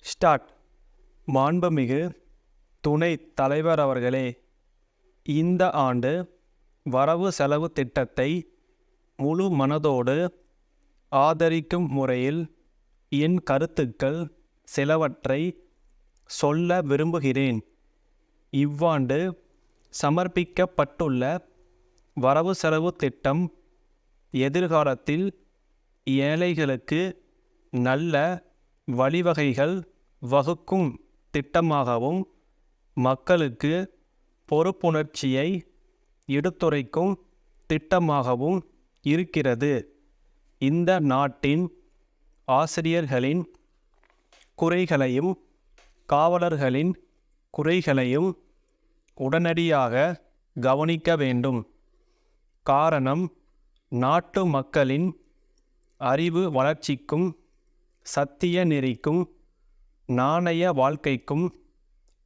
Start. மாண்புமிகு துணைத் தலைவர் அவர்களே, இந்த ஆண்டு வரவு செலவு திட்டத்தை முழு மனதோடு ஆதரிக்கும் முறையில் என் கருத்துக்கள் சிலவற்றை சொல்ல விரும்புகிறேன். இவ்வாண்டு சமர்ப்பிக்கப்பட்டுள்ள வரவு செலவு திட்டம் எதிர்காலத்தில் ஏழைகளுக்கு நல்ல வழிவகைகள் வகுக்கும் திட்டமாகவும் மக்களுக்கு பொறுப்புணர்ச்சியை எடுத்துரைக்கும் திட்டமாகவும் இருக்கிறது. இந்த நாட்டின் ஆசிரியர்களின் குறைகளையும் காவலர்களின் குறைகளையும் உடனடியாக கவனிக்க வேண்டும். காரணம், நாட்டு மக்களின் அறிவு வளர்ச்சிக்கும் சத்திய நெறிக்கும் நாணய வாழ்க்கைக்கும்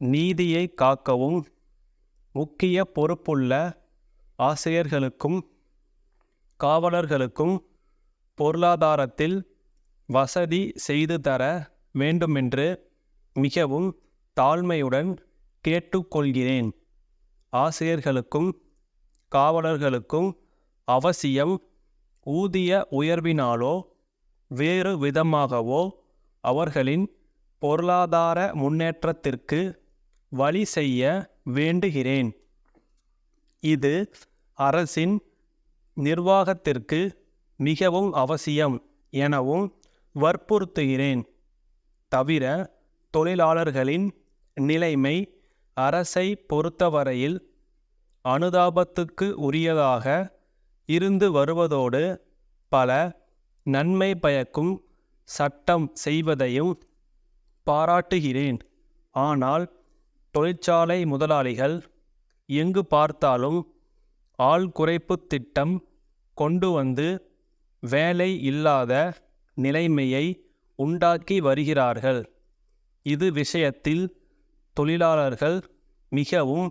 நீதியை காக்கவும் முக்கிய பொறுப்புள்ள ஆசிரியர்களுக்கும் காவலர்களுக்கும் பொருளாதாரத்தில் வசதி செய்து தர வேண்டுமென்று மிகவும் தாழ்மையுடன் கேட்டுக்கொள்கிறேன். ஆசிரியர்களுக்கும் காவலர்களுக்கும் அவசியம் ஊதிய உயர்வினாலோ வேறு விதமாகவோ அவர்களின் பொருளாதார முன்னேற்றத்திற்கு வழி செய்ய வேண்டுகிறேன். இது அரசின் நிர்வாகத்திற்கு மிகவும் அவசியம் எனவும் வற்புறுத்துகிறேன். தவிர, தொழிலாளர்களின் நிலைமை அரசை பொறுத்தவரையில் அனுதாபத்துக்கு உரியதாக இருந்து வருவதோடு பல நன்மை பயக்கும் சட்டம் செய்வதையும் பாராட்டுகிறேன். ஆனால் தொழிற்சாலை முதலாளிகள் எங்கு பார்த்தாலும் ஆள் குறைப்பு திட்டம் கொண்டு வந்து வேலை இல்லாத நிலைமையை உண்டாக்கி வருகிறார்கள். இது விஷயத்தில் தொழிலாளர்கள் மிகவும்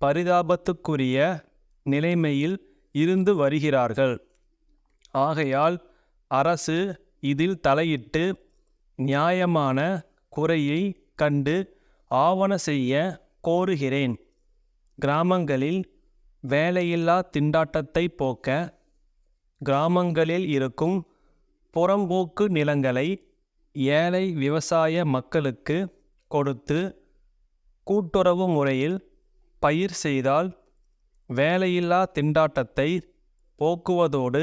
பரிதாபத்துக்குரிய நிலைமையில் இருந்து வருகிறார்கள். ஆகையால் அரசு இதில் தலையிட்டு நியாயமான குறையை கண்டு ஆவண செய்ய கோருகிறேன். கிராமங்களில் வேலையில்லா திண்டாட்டத்தை போக்க கிராமங்களில் இருக்கும் புறம்போக்கு நிலங்களை ஏழை விவசாய மக்களுக்கு கொடுத்து கூட்டுறவு முறையில் பயிர் செய்தால் வேலையில்லா திண்டாட்டத்தை போக்குவதோடு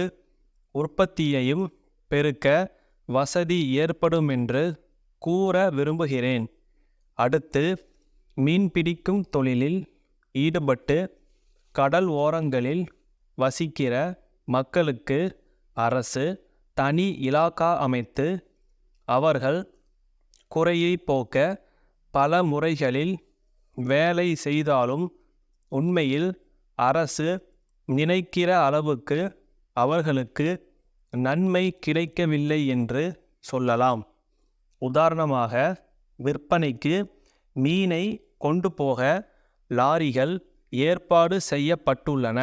உற்பத்தியையும் பெருக்க வசதி ஏற்படுமென்று கூற விரும்புகிறேன். அடுத்து, மீன்பிடிக்கும் தொழிலில் ஈடுபட்டு கடல் ஓரங்களில் வசிக்கிற மக்களுக்கு அரசு தனி இலாகா அமைத்து அவர்கள் குறையை போக்க பல முறைகளில் வேலை செய்தாலும் உண்மையில் அரசு நினைக்கிற அளவுக்கு அவர்களுக்கு நன்மை கிடைக்கவில்லை என்று சொல்லலாம். உதாரணமாக, விற்பனைக்கு மீனை கொண்டு போக லாரிகள் ஏற்பாடு செய்யப்பட்டுள்ளன.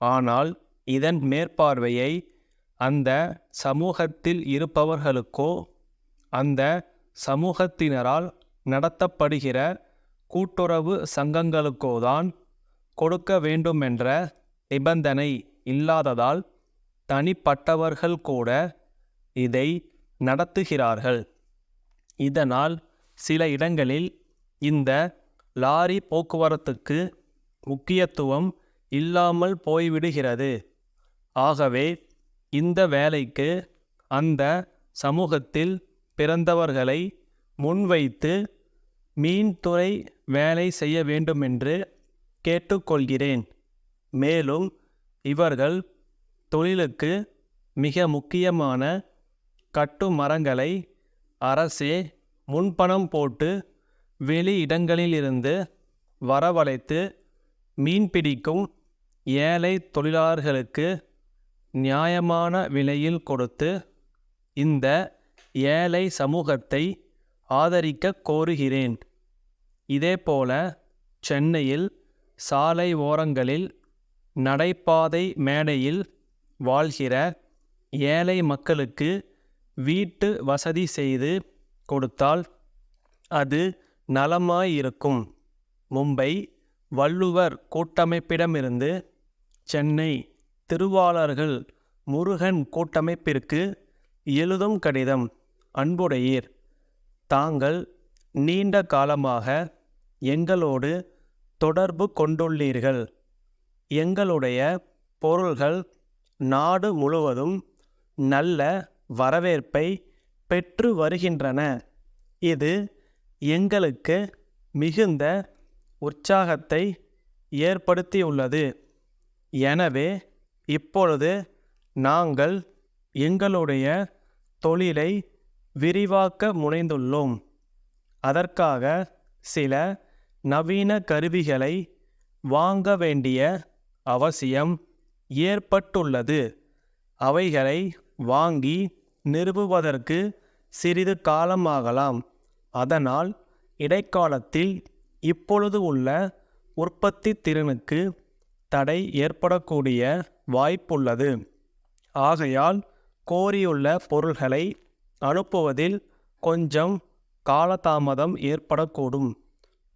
ஆனால் இதன் மேற்பார்வையை அந்த சமூகத்தில் இருப்பவர்களுக்கோ அந்த சமூகத்தினரால் நடத்தப்படுகிற கூட்டுறவு சங்கங்களுக்கோதான் கொடுக்க வேண்டுமென்ற நிபந்தனை இல்லாததால் தனிப்பட்டவர்கள் கூட இதை நடத்துகிறார்கள். இதனால் சில இடங்களில் இந்த லாரி போக்குவரத்துக்கு முக்கியத்துவம் இல்லாமல் போய்விடுகிறது. ஆகவே இந்த வேலைக்கு அந்த சமூகத்தில் பிறந்தவர்களை முன்வைத்து மீன்துறை வேலை செய்ய வேண்டுமென்று கேட்டுக்கொள்கிறேன். மேலும் இவர்கள் தொழிலுக்கு மிக முக்கியமான கட்டுமரங்களை அரசே முன்பணம் போட்டு வெளி இடங்களிலிருந்து வரவழைத்து மீன்பிடிக்கும் ஏழை தொழிலாளர்களுக்கு நியாயமான விலையில் கொடுத்து இந்த ஏழை சமூகத்தை ஆதரிக்க கோருகிறேன். இதேபோல சென்னையில் சாலை ஓரங்களில் நடைபாதை மேடையில் வாழ்கிற ஏழை மக்களுக்கு வீட்டு வசதி செய்து கொடுத்தால் அது நலமாயிருக்கும். மும்பை வள்ளுவர் கூட்டமைப்பிடமிருந்து சென்னை திருவாளர்கள் முருகன் கூட்டமைப்பிற்கு எழுதும் கடிதம். அன்புடையீர், தாங்கள் நீண்ட காலமாக எங்களோடு தொடர்பு கொண்டுள்ளீர்கள். எங்களுடைய பொருள்கள் நாடு முழுவதும் நல்ல வரவேற்பை பெற்று வருகின்றன. இது எங்களுக்கு மிகுந்த உற்சாகத்தை ஏற்படுத்தியுள்ளது. எனவே இப்பொழுது நாங்கள் எங்களுடைய தொழிலை விரிவாக்க முனைந்துள்ளோம். அதற்காக சில நவீன கருவிகளை வாங்க வேண்டிய அவசியம் ஏற்பட்டுள்ளது. அவைகளை வாங்கி நிறுவுவதற்கு சிறிது காலமாகலாம். அதனால் இடைக்காலத்தில் இப்பொழுது உள்ள உற்பத்தி திறனுக்கு தடை ஏற்படக்கூடிய வாய்ப்புள்ளது. ஆகையால் கோரியுள்ள பொருள்களை அனுப்புவதில் கொஞ்சம் காலதாமதம் ஏற்படக்கூடும்.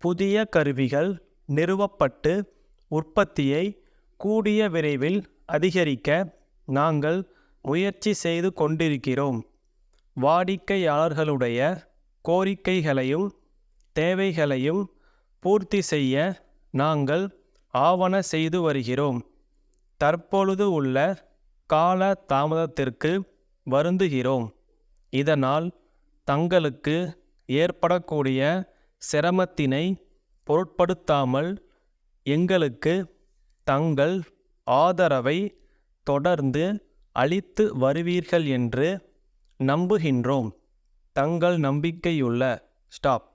புதிய கருவிகள் நிறுவப்பட்டு உற்பத்தியை கூடிய விரைவில் அதிகரிக்க நாங்கள் முயற்சி செய்து கொண்டிருக்கிறோம். வாடிக்கையாளர்களுடைய கோரிக்கைகளையும் தேவைகளையும் பூர்த்தி செய்ய நாங்கள் ஆவன செய்து வருகிறோம். தற்பொழுது உள்ள கால தாமதத்திற்கு வருந்துகிறோம். இதனால் தங்களுக்கு ஏற்படக்கூடிய சிரமத்தினை பொருட்படுத்தாமல் எங்களுக்கு தங்கள் ஆதரவை தொடர்ந்து அளித்து வருவீர்கள் என்று நம்புகின்றோம். தங்கள் நம்பிக்கையுள்ள ஸ்டாப்.